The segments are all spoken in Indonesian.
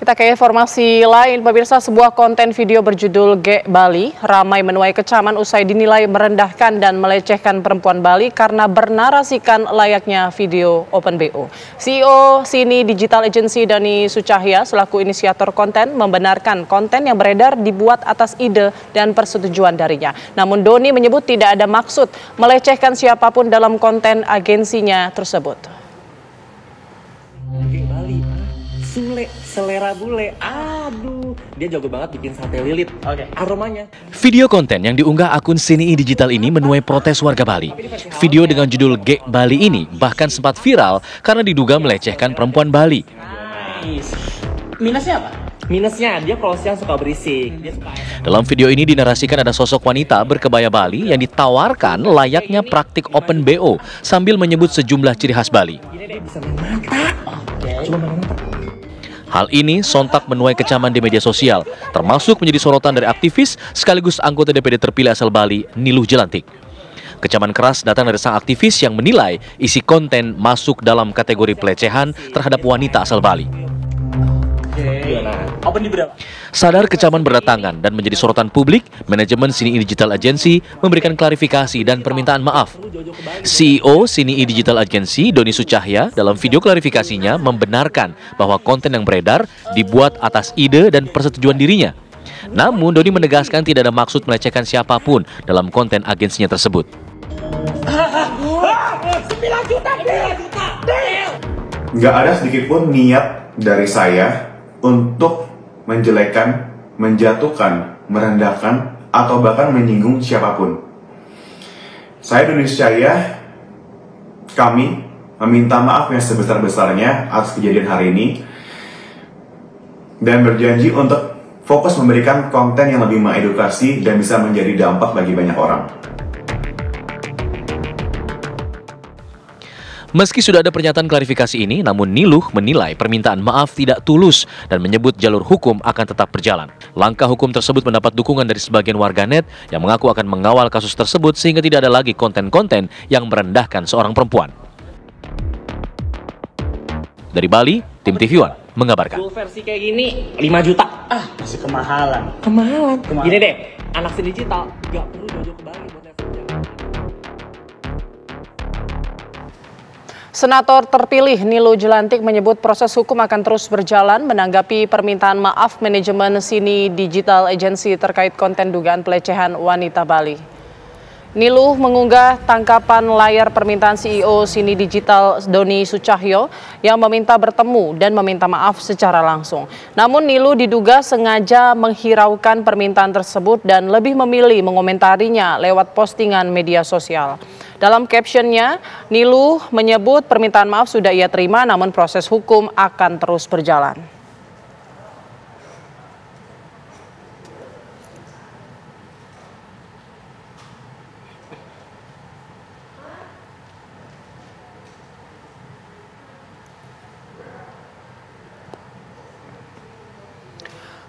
Kita ke informasi lain, pemirsa, sebuah konten video berjudul Gek Bali ramai menuai kecaman usai dinilai merendahkan dan melecehkan perempuan Bali karena bernarasikan layaknya video Open BO. CEO Sini Digital Agency Doni Sucahya selaku inisiator konten membenarkan konten yang beredar dibuat atas ide dan persetujuan darinya. Namun Doni menyebut tidak ada maksud melecehkan siapapun dalam konten agensinya tersebut. Gek Bali, Sule, selera bule, aduh, dia jago banget bikin sate lilit. Aromanya. Video konten yang diunggah akun Sini Digital ini menuai protes warga Bali. Video dengan judul Gek Bali ini bahkan sempat viral karena diduga melecehkan perempuan Bali. Nice. Minusnya apa? Minusnya dia kalau siang suka berisik. Dalam video ini dinarasikan ada sosok wanita berkebaya Bali yang ditawarkan layaknya praktik Open BO sambil menyebut sejumlah ciri khas Bali. Dia bisa main mata. Coba main mata. Hal ini sontak menuai kecaman di media sosial, termasuk menjadi sorotan dari aktivis sekaligus anggota DPD terpilih asal Bali, Niluh Jelantik. Kecaman keras datang dari sang aktivis yang menilai isi konten masuk dalam kategori pelecehan terhadap wanita asal Bali. Open di berapa? Sadar kecaman berdatangan dan menjadi sorotan publik, manajemen Sini Digital Agency memberikan klarifikasi dan permintaan maaf. CEO Sini Digital Agency Doni Sucahya dalam video klarifikasinya membenarkan bahwa konten yang beredar dibuat atas ide dan persetujuan dirinya. Namun Doni menegaskan tidak ada maksud melecehkan siapapun dalam konten agensinya tersebut. 9 juta. Nggak ada sedikit pun niat dari saya untuk menjelekkan, menjatuhkan, merendahkan, atau bahkan menyinggung siapapun. Saya Doni Sucahya, kami meminta maaf yang sebesar-besarnya atas kejadian hari ini dan berjanji untuk fokus memberikan konten yang lebih mengedukasi dan bisa menjadi dampak bagi banyak orang. Meski sudah ada pernyataan klarifikasi ini, namun Niluh menilai permintaan maaf tidak tulus dan menyebut jalur hukum akan tetap berjalan. Langkah hukum tersebut mendapat dukungan dari sebagian warganet yang mengaku akan mengawal kasus tersebut sehingga tidak ada lagi konten-konten yang merendahkan seorang perempuan. Dari Bali, tim TV One mengabarkan. Full versi kayak gini 5 juta. Masih kemahalan. Kemahalan. Gini deh, anak Sini Digital gak perlu jauh-jauh ke Bali buat level jalan. Senator terpilih Niluh Jelantik menyebut proses hukum akan terus berjalan menanggapi permintaan maaf manajemen Sini Digital Agency terkait konten dugaan pelecehan wanita Bali. Niluh mengunggah tangkapan layar permintaan CEO Sini Digital Doni Sucahya yang meminta bertemu dan meminta maaf secara langsung. Namun Niluh diduga sengaja menghiraukan permintaan tersebut dan lebih memilih mengomentarinya lewat postingan media sosial. Dalam captionnya, Niluh menyebut permintaan maaf sudah ia terima namun proses hukum akan terus berjalan.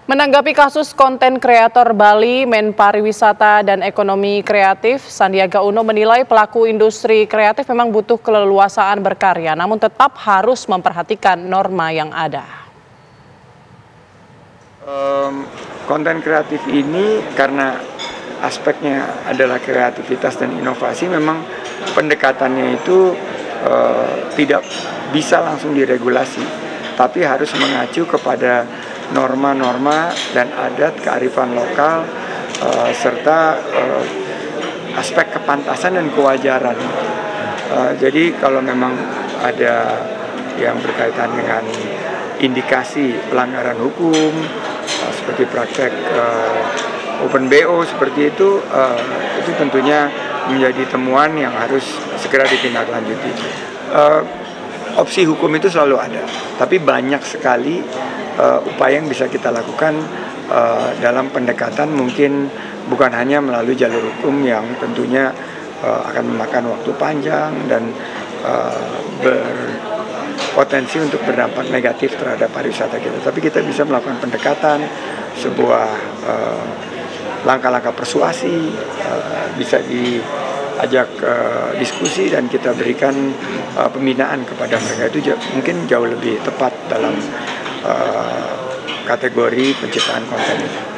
Menanggapi kasus konten kreator Bali, Menpariwisata dan Ekonomi Kreatif, Sandiaga Uno menilai pelaku industri kreatif memang butuh keleluasaan berkarya, namun tetap harus memperhatikan norma yang ada. Konten kreatif ini karena aspeknya adalah kreativitas dan inovasi, memang pendekatannya itu tidak bisa langsung diregulasi, tapi harus mengacu kepada norma-norma dan adat kearifan lokal serta aspek kepantasan dan kewajaran. Jadi kalau memang ada yang berkaitan dengan indikasi pelanggaran hukum seperti praktek Open BO seperti itu tentunya menjadi temuan yang harus segera ditindaklanjuti. Opsi hukum itu selalu ada, tapi banyak sekali upaya yang bisa kita lakukan dalam pendekatan, mungkin bukan hanya melalui jalur hukum yang tentunya akan memakan waktu panjang dan berpotensi untuk berdampak negatif terhadap pariwisata kita, tapi kita bisa melakukan pendekatan, sebuah langkah-langkah persuasi, bisa diajak diskusi dan kita berikan pembinaan kepada mereka. Itu mungkin jauh lebih tepat dalam kategori penciptaan konten itu.